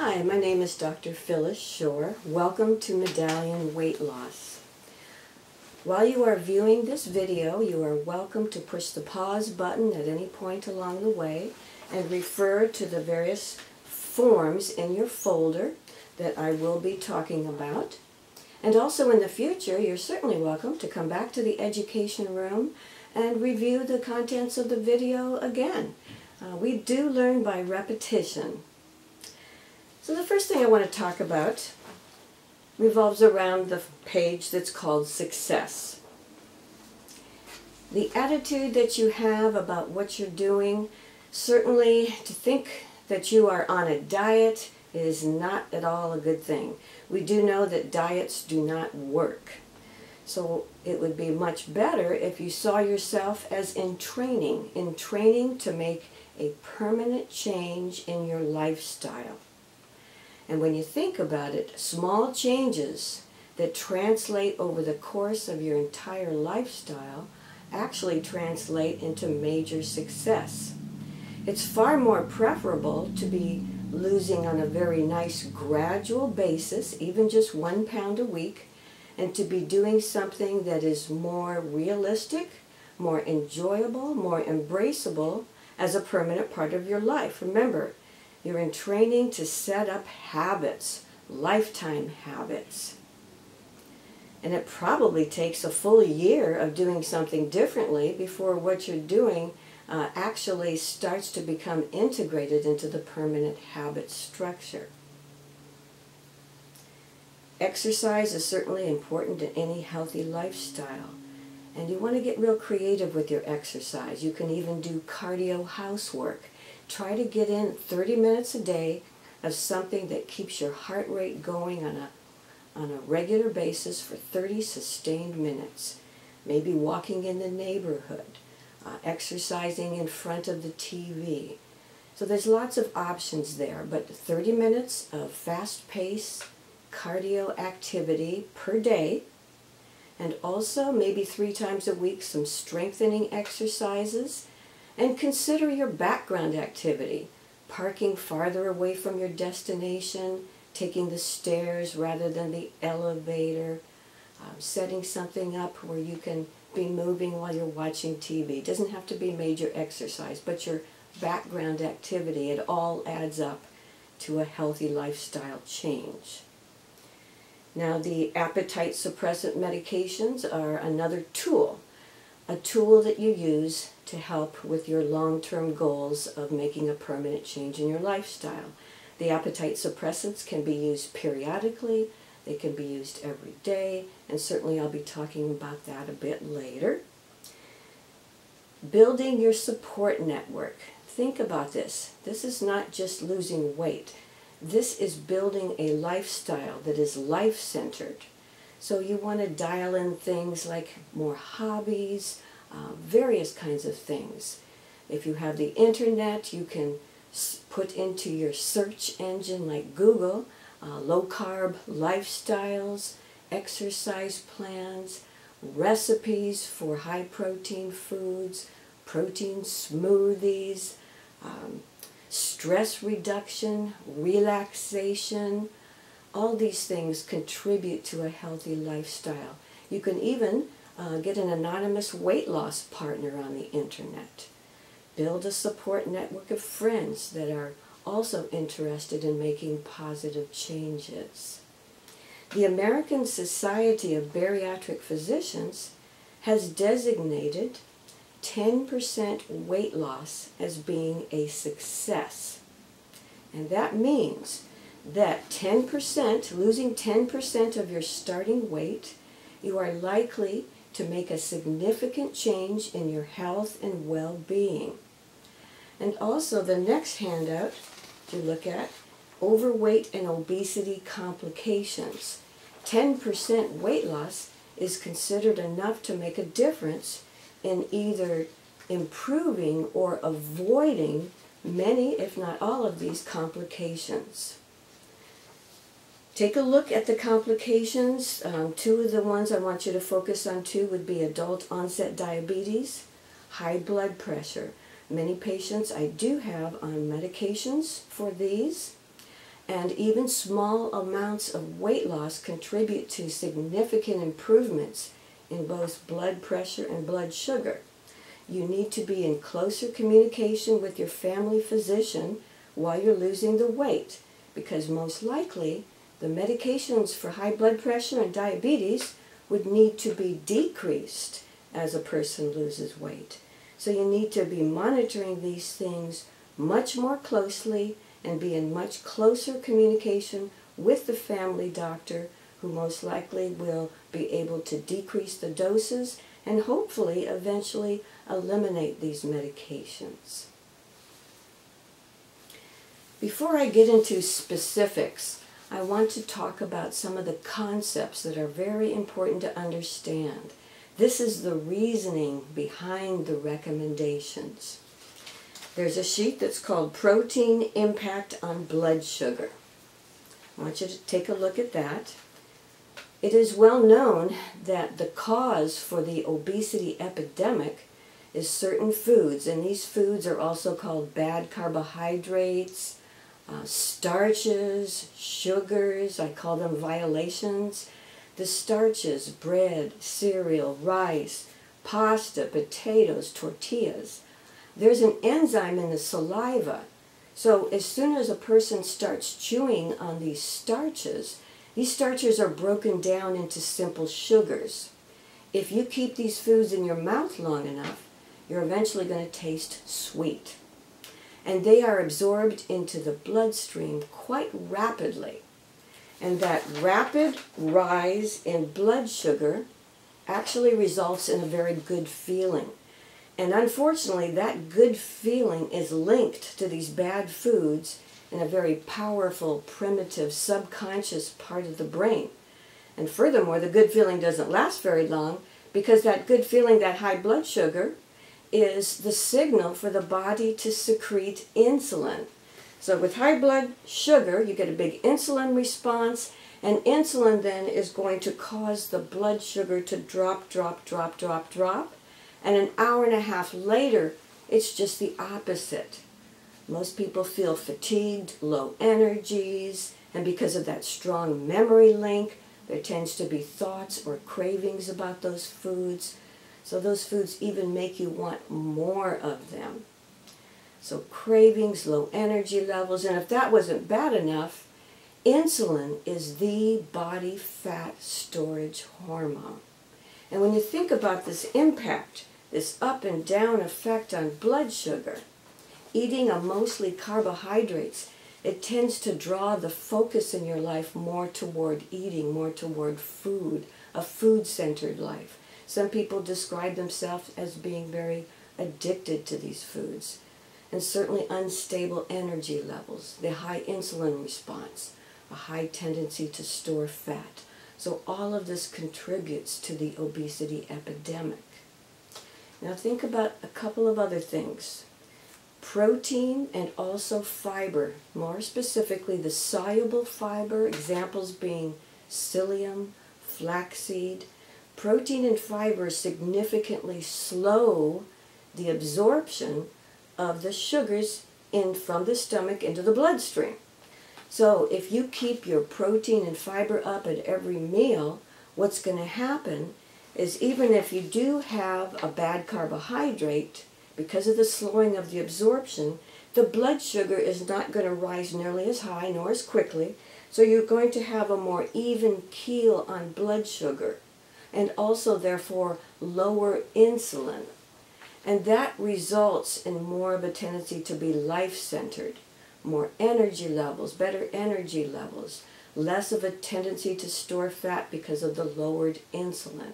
Hi, my name is Dr. Phyllis Shore. Welcome to Medallion Weight Loss. While you are viewing this video, you are welcome to push the pause button at any point along the way and refer to the various forms in your folder that I will be talking about. And also in the future, you're certainly welcome to come back to the education room and review the contents of the video again. We do learn by repetition. So the first thing I want to talk about revolves around the page that's called success. The attitude that you have about what you're doing, certainly to think that you are on a diet is not at all a good thing. We do know that diets do not work. So it would be much better if you saw yourself as in training to make a permanent change in your lifestyle. And when you think about it, small changes that translate over the course of your entire lifestyle actually translate into major success. It's far more preferable to be losing on a very nice gradual basis, even just 1 pound a week, and to be doing something that is more realistic, more enjoyable, more embraceable as a permanent part of your life. Remember, you're in training to set up habits, lifetime habits. And it probably takes a full year of doing something differently before what you're doing actually starts to become integrated into the permanent habit structure. Exercise is certainly important in any healthy lifestyle. And you want to get real creative with your exercise. You can even do cardio housework. Try to get in 30 minutes a day of something that keeps your heart rate going on a regular basis for 30 sustained minutes. Maybe walking in the neighborhood, exercising in front of the TV. So there's lots of options there, but 30 minutes of fast-paced cardio activity per day, and also maybe 3 times a week some strengthening exercises. And consider your background activity, parking farther away from your destination, taking the stairs rather than the elevator, setting something up where you can be moving while you're watching TV. It doesn't have to be major exercise, but your background activity, it all adds up to a healthy lifestyle change. Now, the appetite suppressant medications are another tool. A tool that you use to help with your long-term goals of making a permanent change in your lifestyle. The appetite suppressants can be used periodically, they can be used every day, and certainly I'll be talking about that a bit later. Building your support network. Think about this. This is not just losing weight. This is building a lifestyle that is life-centered. So you want to dial in things like more hobbies, various kinds of things. If you have the internet, you can put into your search engine like Google, low-carb lifestyles, exercise plans, recipes for high-protein foods, protein smoothies, stress reduction, relaxation. All these things contribute to a healthy lifestyle. You can even get an anonymous weight loss partner on the internet. Build a support network of friends that are also interested in making positive changes. The American Society of Bariatric Physicians has designated 10% weight loss as being a success. And that means that 10%, losing 10% of your starting weight, you are likely to make a significant change in your health and well-being. And also the next handout to look at, overweight and obesity complications. 10% weight loss is considered enough to make a difference in either improving or avoiding many, if not all, of these complications. Take a look at the complications. 2 of the ones I want you to focus on would be adult onset diabetes, high blood pressure. Many patients I do have on medications for these, And even small amounts of weight loss contribute to significant improvements in both blood pressure and blood sugar. You need to be in closer communication with your family physician while you're losing the weight, because most likely the medications for high blood pressure and diabetes would need to be decreased as a person loses weight. So you need to be monitoring these things much more closely and be in much closer communication with the family doctor, who most likely will be able to decrease the doses and hopefully eventually eliminate these medications. Before I get into specifics, I want to talk about some of the concepts that are very important to understand. This is the reasoning behind the recommendations. There's a sheet that's called Protein Impact on Blood Sugar. I want you to take a look at that. It is well known that the cause for the obesity epidemic is certain foods, and these foods are also called bad carbohydrates, starches, sugars. I call them violations. The starches: bread, cereal, rice, pasta, potatoes, tortillas. There's an enzyme in the saliva. So as soon as a person starts chewing on these starches are broken down into simple sugars. If you keep these foods in your mouth long enough, you're eventually going to taste sweet. And they are absorbed into the bloodstream quite rapidly. And that rapid rise in blood sugar actually results in a very good feeling. And unfortunately, that good feeling is linked to these bad foods in a very powerful, primitive, subconscious part of the brain. And furthermore, the good feeling doesn't last very long, because that good feeling, that high blood sugar, is the signal for the body to secrete insulin. So with high blood sugar, you get a big insulin response, and insulin then is going to cause the blood sugar to drop, drop, drop, drop, drop. And an hour and a half later, it's just the opposite. Most people feel fatigued, low energies, and because of that strong memory link, there tends to be thoughts or cravings about those foods. So those foods even make you want more of them. So cravings, low energy levels, and if that wasn't bad enough, insulin is the body fat storage hormone. And when you think about this impact, this up and down effect on blood sugar, eating a mostly carbohydrates, it tends to draw the focus in your life more toward eating, more toward food, a food-centered life. Some people describe themselves as being very addicted to these foods. And certainly unstable energy levels, the high insulin response, a high tendency to store fat. So all of this contributes to the obesity epidemic. Now think about a couple of other things. Protein and also fiber, more specifically the soluble fiber, examples being psyllium, flaxseed. Protein and fiber significantly slow the absorption of the sugars from the stomach into the bloodstream. So if you keep your protein and fiber up at every meal, what's going to happen is, even if you do have a bad carbohydrate, because of the slowing of the absorption, the blood sugar is not going to rise nearly as high nor as quickly, so you're going to have a more even keel on blood sugar, and also therefore lower insulin. And that results in more of a tendency to be life-centered, more energy levels, better energy levels, less of a tendency to store fat because of the lowered insulin.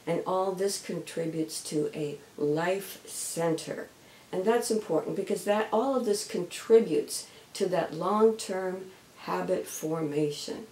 And all this contributes to a life center. And that's important, because all of this contributes to that long-term habit formation.